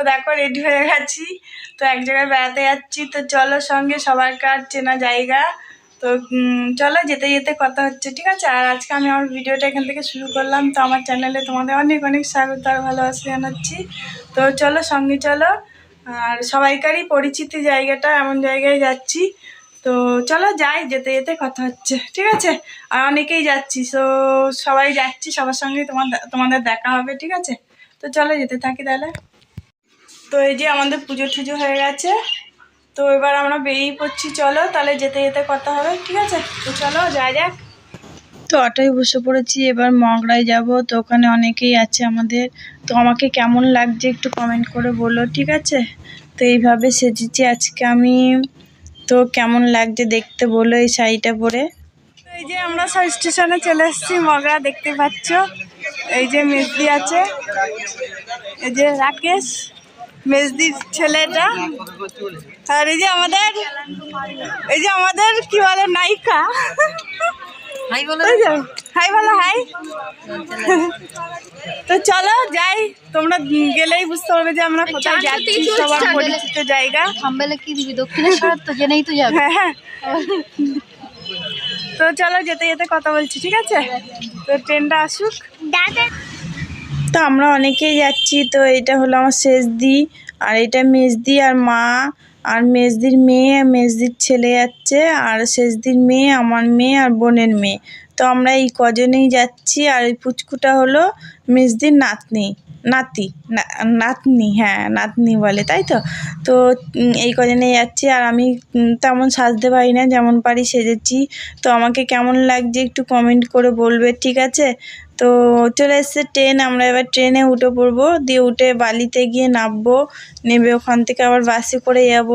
দেখো রেডি হয়ে গেছি, তো এক জায়গায় বেড়াতে যাচ্ছি। তো চলো সঙ্গে, সবাইকার চেনা জায়গা। তো চলো যেতে যেতে কথা হচ্ছে, ঠিক আছে। আর আজকে আমি আমার ভিডিওটা এখান থেকে শুরু করলাম। তো আমার চ্যানেলে তোমাদের অনেক অনেক স্বাগত আর ভালোবাসা জানাচ্ছি। তো চলো সঙ্গে চলো। আর সবাইকারই পরিচিতি জায়গাটা, এমন জায়গায় যাচ্ছি। তো চলো যাই, যেতে যেতে কথা হচ্ছে, ঠিক আছে। আর অনেকেই যাচ্ছি, তো সবাই যাচ্ছি, সবার সঙ্গেই তোমাদের দেখা হবে, ঠিক আছে। তো চলো যেতে থাকি তাহলে। তো এই যে আমাদের পুজো টুজো হয়ে গেছে, তো এবার আমরা বেরিয়ে পড়ছি। চলো তাহলে যেতে যেতে কথা হবে, ঠিক আছে। তো চলো যাই যাক। তো অটোয় বসে পড়েছি, এবার মগরায় যাব। তো ওখানে অনেকেই আছে আমাদের। তো আমাকে কেমন লাগছে একটু কমেন্ট করে বলো, ঠিক আছে। তো এইভাবে সেজেছি আজকে আমি। তো কেমন লাগছে দেখতে বলো এই শাড়িটা পরে। তো এই যে আমরা সব স্টেশনে চলে এসেছি, মগরা দেখতে পাচ্ছ। এই যে মেজদি আছে, এই যে রাকেশ, মেজদির ছেলেটা। আর এই যে আমাদের কি বলে নায়িকা। হাই বলো, হাই বলো, হাই। তো চলো যাই, তোমরা গেলেই বুঝতে পারবে যে আমরা কোথায় যাচ্ছি। সবার পরিচিত জায়গা। হাম্বেলে কি দিবি, দক্ষিণেশ্বর তো জেনেই তো যাবে। হ্যাঁ। তো চলো যেতে যেতে কথা বলছি, ঠিক আছে। তো ট্রেনটা আসুক। তো আমরা অনেকেই যাচ্ছি। তো এটা হলো আমার শেষদি, আর এটা মেজদি আর মা, আর মেজদির মেয়ে, মেজদির ছেলে যাচ্ছে, আর শেষদির মেয়ে, আমার মেয়ে আর বোনের মেয়ে। তো আমরা এই কজনেই যাচ্ছি। আর ওই পুচকুটা হলো মেজদির নাতনি, হ্যাঁ নাতনি বলে, তাই তো। তো এই কজনেই যাচ্ছি। আর আমি তেমন সাজতে পারি না, যেমন পারি সেজেছি। তো আমাকে কেমন লাগছে একটু কমেন্ট করে বলবে, ঠিক আছে। তো চলে এসছে ট্রেন, আমরা এবার ট্রেনে উঠে পড়বো, দিয়ে উঠে বালিতে গিয়ে নামবো, নেমে ওখান থেকে আবার বাসে করে যাব।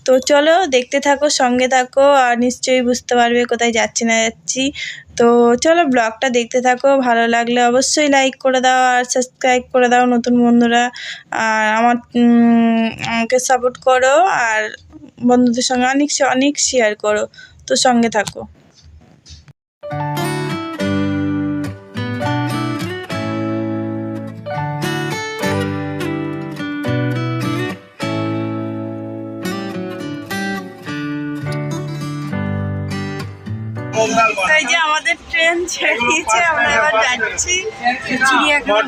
তো চলো দেখতে থাকো, সঙ্গে থাকো, আর নিশ্চয়ই বুঝতে পারবে কোথায় যাচ্ছি না যাচ্ছি। তো চলো ব্লগটা দেখতে থাকো, ভালো লাগলে অবশ্যই লাইক করে দাও আর সাবস্ক্রাইব করে দাও নতুন বন্ধুরা। আর আমাকে সাপোর্ট করো, আর বন্ধুদের সঙ্গে অনেক অনেক শেয়ার করো। তো সঙ্গে থাকো। এই যে আমাদের ট্রেন ছেড়ে দিয়েছে, আমরা এবার যাচ্ছি চিড়িয়াখানা।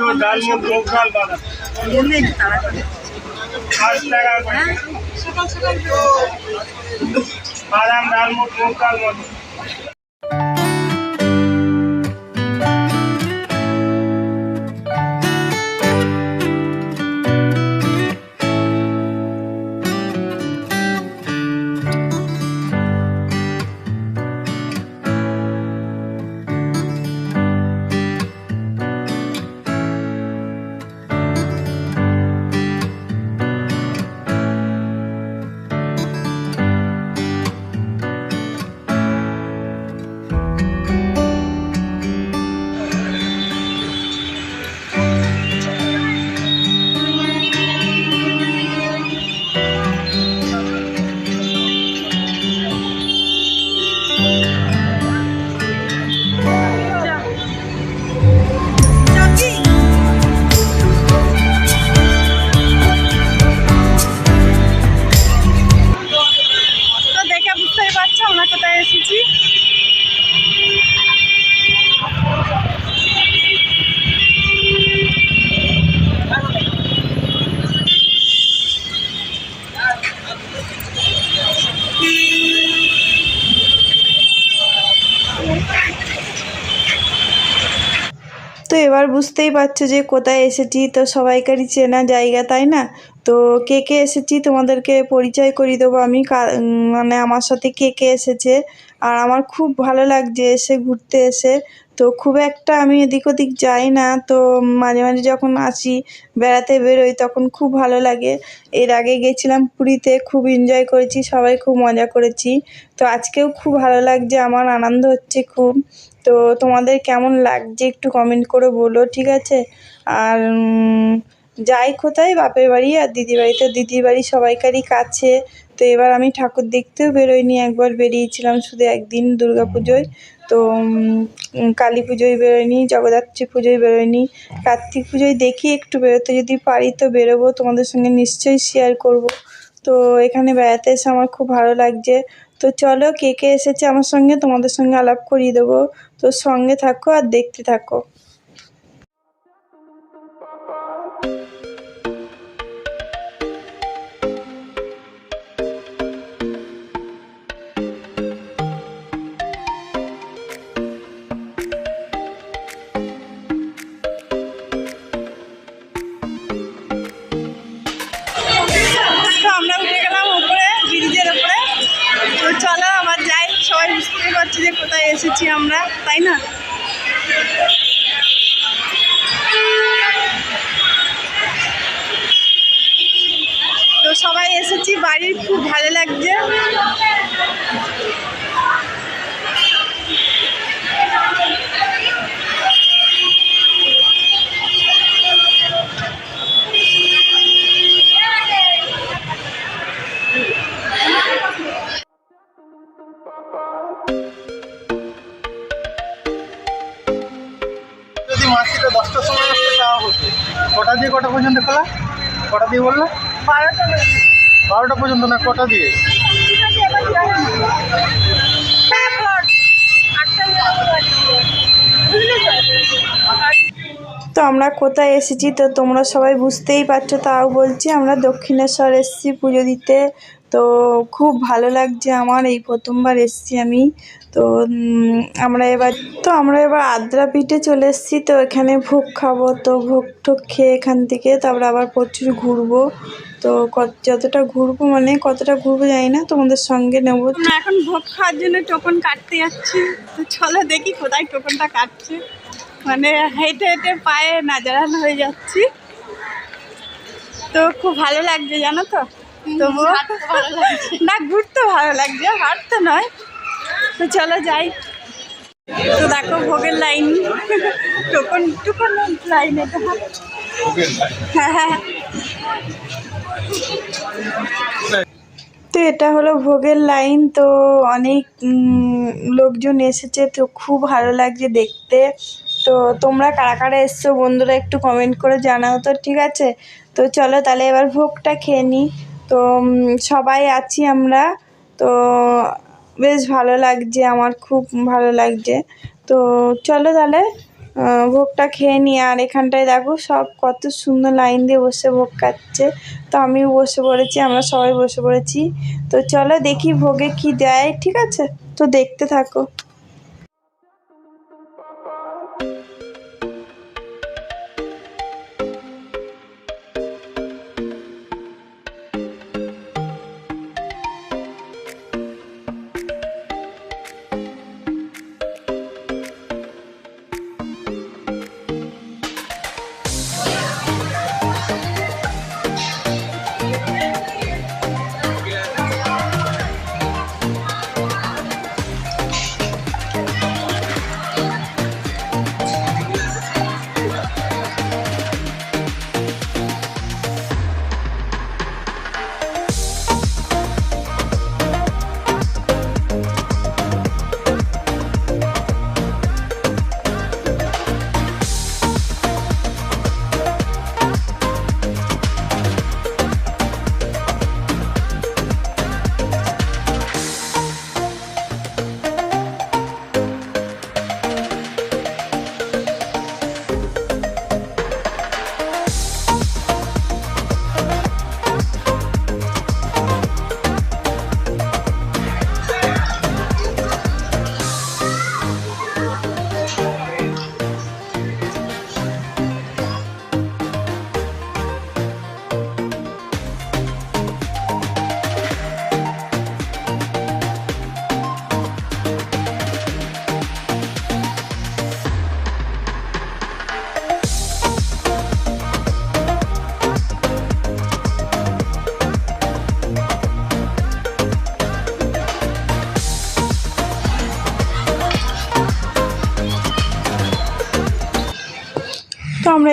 তো এবার বুঝতেই পারছো যে কোথায় এসেছি। তো সবাইকারই চেনা জায়গা, তাই না। তো কে কে এসেছি তোমাদেরকে পরিচয় করিয়ে দেবো আমি, মানে আমার সাথে কে কে এসেছে। আর আমার খুব ভালো লাগছে এসে, ঘুরতে এসে। তো খুব একটা আমি এদিক ওদিক যাই না, তো মাঝে মাঝে যখন আসি বেড়াতে বেরোই তখন খুব ভালো লাগে। এর আগে গেছিলাম পুরীতে, খুব এনজয় করেছি, সবাই খুব মজা করেছি। তো আজকেও খুব ভালো লাগছে, আমার আনন্দ হচ্ছে খুব। তো তোমাদের কেমন লাগছে একটু কমেন্ট করে বলো, ঠিক আছে। আর যাই কোথায় বাপের বাড়ি আর দিদির বাড়ি, তো দিদির বাড়ি সবাইকারই কাছে। তো এবার আমি ঠাকুর দেখতেও বেরোইনি, একবার বেরিয়েছিলাম শুধু একদিন দুর্গাপুজোয়। তো কালী পুজোয় বেরোয়নি, জগদ্ধাত্রী পুজোয় বেরোয়নি, কার্তিক পুজোয় দেখি একটু বেরোতে, যদি পারি তো বেরোবো, তোমাদের সঙ্গে নিশ্চয়ই শেয়ার করব। তো এখানে বেড়াতে এসে আমার খুব ভালো লাগছে। তো চলো কে কে এসেছে আমার সঙ্গে তোমাদের সঙ্গে আলাপ করিয়ে দেবো। তো সঙ্গে থাকো আর দেখতে থাকো। তো আমরা উঠে গেলাম উপরে, ব্রিজের উপরে। তো চলো আবার যাই, সবাই বুঝতে পারছি যে কোথায় এসেছি আমরা, তাই না? তো সবাই এসেছি বাড়ি, খুব ভালো লাগছে। যদি মাসিটা 10টার সময় আসতে যাওয়া হতো, কটা দিয়ে কটা পর্যন্ত খোলা? কটা দিয়ে বললো? 12টা পর্যন্ত না, কটা দিয়ে? তো আমরা কোথায় এসেছি তো তোমরা সবাই বুঝতেই পারছো, তাও বলছি আমরা দক্ষিণেশ্বর এসেছি পুজো দিতে। তো খুব ভালো লাগছে আমার, এই প্রথমবার এসেছি আমি। তো আমরা এবার আদ্রাপীঠে চলে এসেছি। তো এখানে ভোগ খাবো, তো ভোগ টোগ খেয়ে এখান থেকে তারপরে আবার প্রচুর ঘুরবো। তো যতটা ঘুরবো মানে কতটা ঘুরবো জানি না, তোমাদের সঙ্গে নেবো। আমরা এখন ভোগ খাওয়ার জন্য টোকন কাটতে যাচ্ছি। তো চলো দেখি কোথায় টোকনটা কাটছে, মানে হেঁটে হেঁটে পায়ে নাজারান হয়ে যাচ্ছি। তো খুব ভালো লাগছে জানো তো। তবুও না, ঘুরতে ভালো লাগছে, হাঁটতে নয়। তো চলো যাই। তো দেখো ভোগের লাইন, টোকন টোকন লাইন এটা। হ্যাঁ হ্যাঁ, তো এটা হলো ভোগের লাইন। তো অনেক লোকজন এসেছে, তো খুব ভালো লাগছে দেখতে। তো তোমরা কারা কারা এসছো বন্ধুরা একটু কমেন্ট করে জানাও তো, ঠিক আছে? তো চলো তাহলে এবার ভোগটা খেয়ে নিই। তো সবাই আছি আমরা। তো বেশ ভালো লাগছে, আমার খুব ভালো লাগছে। তো চলো তাহলে ভোগটা খেয়ে নিই। আর এখানটায় দেখো সব কত সুন্দর লাইন দিয়ে বসে ভোগ খাচ্ছে। তো আমিও বসে পড়েছি, আমরা সবাই বসে পড়েছি। তো চলো দেখি ভোগে কি দেয়, ঠিক আছে? তো দেখতে থাকো।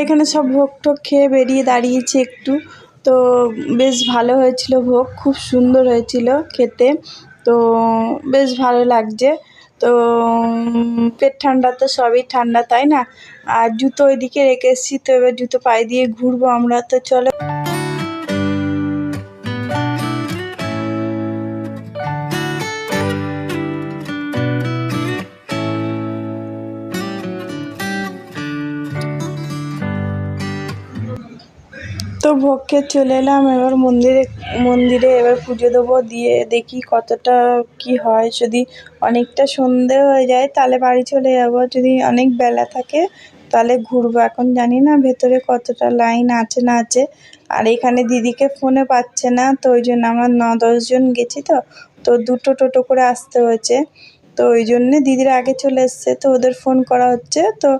এখানে সব ভোগ টোগ খেয়ে বেরিয়ে দাঁড়িয়েছি একটু। তো বেশ ভালো হয়েছিল ভোগ, খুব সুন্দর হয়েছিল খেতে। তো বেশ ভালো লাগছে। তো পেট ঠান্ডা তো সবই ঠান্ডা, তাই না? আর জুতো ওইদিকে রেখে এসেছি, তো এবার জুতো পায়ে দিয়ে ঘুরবো আমরা। তো চলো। তো ভোগ খেয়ে চলে এলাম এবার মন্দিরে এবার পুজো দেবো, দিয়ে দেখি কতটা কি হয়। যদি অনেকটা সন্ধে হয়ে যায় তাহলে বাড়ি চলে যাব, যদি অনেক বেলা থাকে তাহলে ঘুরবো। এখন জানি না ভেতরে কতটা লাইন আছে না আছে। আর এখানে দিদিকে ফোনে পাচ্ছে না, তো ওই জন্য আমরা 9-10 জন গেছি। তো দুটো টোটো করে আসতে হয়েছে। তো ওই জন্যে দিদিরা আগে চলে এসছে, তো ওদের ফোন করা হচ্ছে। তো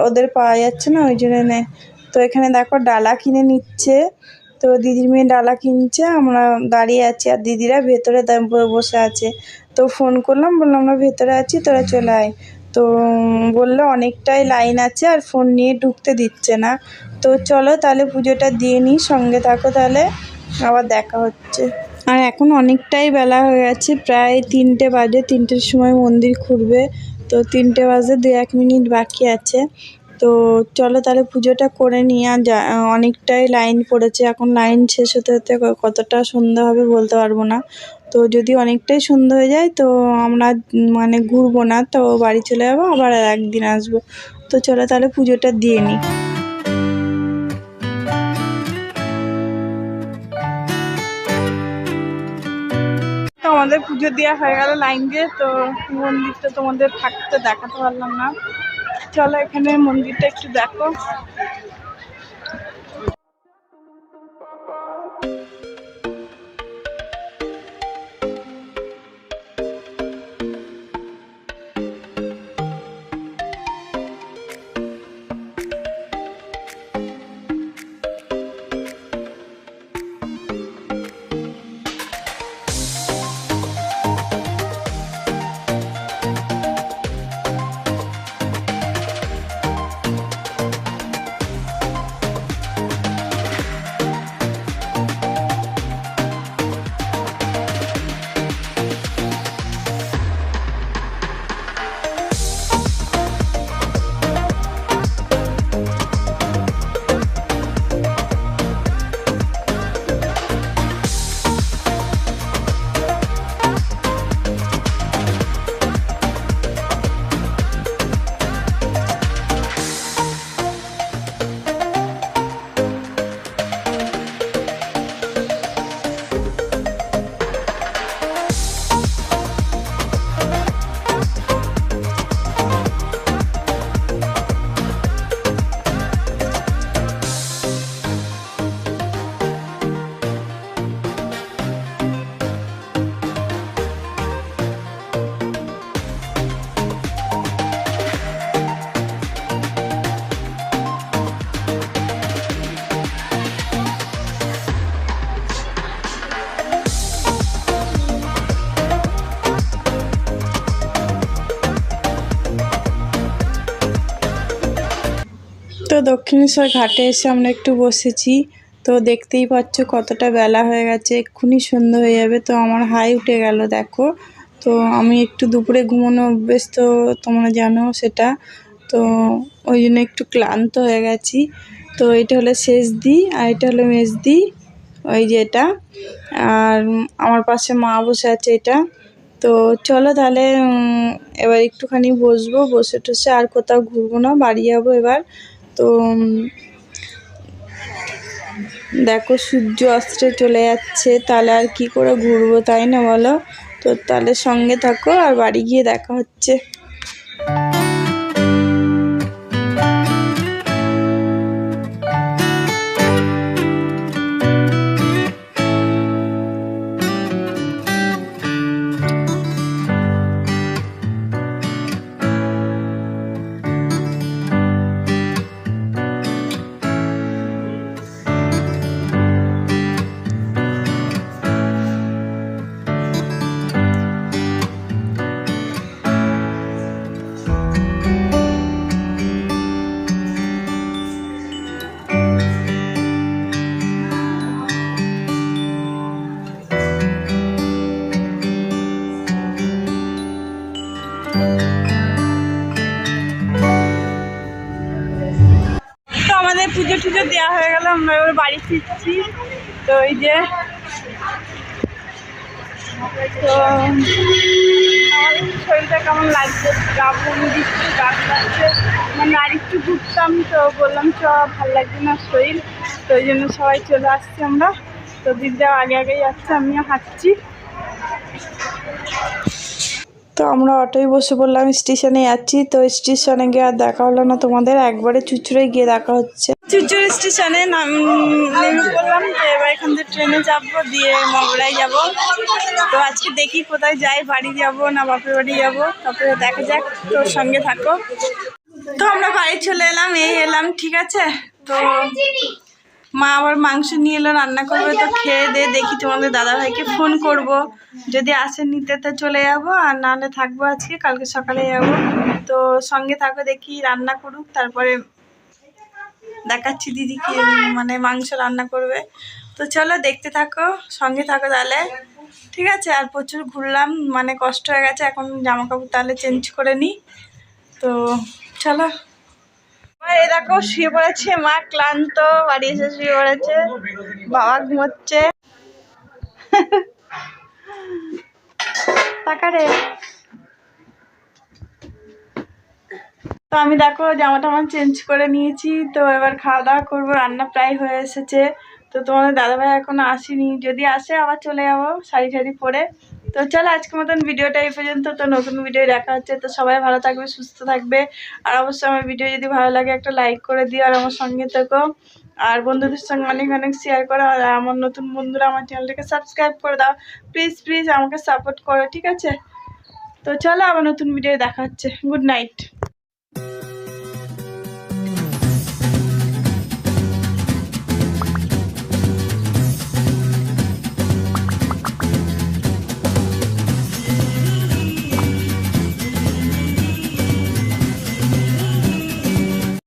ওদের পাওয়া যাচ্ছে না, ওই জন্য নেয়। তো এখানে দেখো ডালা কিনে নিচ্ছে। তো দিদির মেয়ে ডালা কিনছে, আমরা দাঁড়িয়ে আছি আর দিদিরা ভেতরে বসে আছে। তো ফোন করলাম, বললাম আমরা ভেতরে আছি, তোরা চলে আয়। তো বললো অনেকটাই লাইন আছে আর ফোন নিয়ে ঢুকতে দিচ্ছে না। তো চলো তাহলে পুজোটা দিয়ে নিই, সঙ্গে থাকো তাহলে, আবার দেখা হচ্ছে। আর এখন অনেকটাই বেলা হয়ে গেছে, প্রায় 3টে বাজে। 3টের সময় মন্দির খুলবে। তো 3টে বাজে 2-1 মিনিট বাকি আছে। তো চলো তাহলে পুজোটা করে নিই। আর অনেকটাই লাইন পড়েছে, এখন লাইন শেষ হতে হতে কতটা সন্ধ্যা হবে বলতে পারবো না। তো যদি অনেকটাই সন্ধ্যা হয়ে যায় তো আমরা মানে ঘুরবো না, তো বাড়ি চলে যাবো, আবার একদিন আসবো। তো চলো তাহলে পুজোটা দিয়ে নিই। তো আমাদের পুজো দেওয়া হয়ে গেল লাইন দিয়ে। তো মন্দিরটা তোমাদের থাকতে দেখাতে পারলাম না, চলো এখানে মন্দিরটা একটু দেখো। তো দক্ষিণেশ্বর ঘাটে এসে আমরা একটু বসেছি। তো দেখতেই পাচ্ছ কতটা বেলা হয়ে গেছে, এক্ষুনি সন্ধ্যা হয়ে যাবে। তো আমার হাই উঠে গেল দেখো। তো আমি একটু দুপুরে ঘুমানো অভ্যেস, তো তোমরা জানো সেটা। তো ওই জন্য একটু ক্লান্ত হয়ে গেছি। তো এটা হলো শেষদি আর এটা হলো মেজদি, ওই যে এটা। আর আমার পাশে মা বসে আছে এটা। তো চলো তাহলে এবার একটুখানি বসবো, বসে টসে আর কোথাও ঘুরবো না, বাড়ি যাবো এবার। তো দেখো সূর্য অস্তে চলে যাচ্ছে, তাহলে আর কি করে ঘুরবো, তাই না বলো? তো তাহলে সঙ্গে থাকো আর বাড়ি গিয়ে দেখা হচ্ছে। পুজো দেওয়া হয়ে গেল, আমরা এবার বাড়ি ফিরছি। তো এই যে তো আমার শরীরটা কেমন লাগছে, গা বমি দিচ্ছে, গা লাগছে, মানে আর একটু ঘুরতাম, তো বললাম চ ভালো লাগছে না শরীর, তো ওই জন্য সবাই চলে আসছি আমরা। তো দিদিরাও আগে আগেই যাচ্ছে, আমিও হাঁটছি। তো আমরা অটোয় বসে পড়লাম, স্টেশনে যাচ্ছি। তো স্টেশনে গিয়ে আর দেখা হলো না তোমাদের, একবারে চুচুড়ে গিয়ে দেখা হচ্ছে। চুচুড় স্টেশনে নেমে পড়লাম। তো এবার এখান থেকে ট্রেনে যাবো, দিয়ে মগরায় যাব। তো আজকে দেখি কোথায় যাই, বাড়ি যাব না বাপের বাড়ি যাব, তারপরে দেখা যাক। তোর সঙ্গে থাকো। তো আমরা বাড়ি চলে এলাম, এই এলাম, ঠিক আছে। তো মা আবার মাংস নিয়ে এলো, রান্না করবে। তো খেয়ে দিয়ে দেখি তোমাদের দাদাভাইকে ফোন করব, যদি আসে নিতে তো চলে যাব, আর নাহলে থাকবো আজকে, কালকে সকালে যাব। তো সঙ্গে থাকো, দেখি রান্না করুক, তারপরে দেখাচ্ছি দিদি কি মানে মাংস রান্না করবে। তো চলো দেখতে থাকো, সঙ্গে থাকো তাহলে, ঠিক আছে। আর প্রচুর ঘুরলাম, মানে কষ্ট হয়ে গেছে, এখন জামা কাপড় তাহলে চেঞ্জ করে নিই। তো চলো। এই দেখো শুয়ে পড়েছে মা, ক্লান্ত, বাড়ি এসে শুয়ে পড়েছে, বাবা ঘুমোচ্ছে। তাকারে। তো আমি দেখো জামা টামা চেঞ্জ করে নিয়েছি। তো এবার খাওয়া দাওয়া করবো, রান্না প্রায় হয়ে এসেছে। তো তোমাদের দাদাভাই এখনো আসেনি, যদি আসে আবার চলে যাবো শাড়ি ঠাড়ি পরে। তো চলো আজকের মতন ভিডিওটা এই পর্যন্ত। তো নতুন ভিডিও দেখা হচ্ছে। তো সবাই ভালো থাকবে, সুস্থ থাকবে, আর অবশ্যই আমার ভিডিও যদি ভালো লাগে একটা লাইক করে দিও, আর আমার সঙ্গে থেকো, আর বন্ধুদের সঙ্গে অনেক অনেক শেয়ার করো। আর আমার নতুন বন্ধুরা আমার চ্যানেলটাকে সাবস্ক্রাইব করে দাও, প্লিজ প্লিজ আমাকে সাপোর্ট করো, ঠিক আছে। তো চলো আবার নতুন ভিডিও দেখা হচ্ছে। Good night.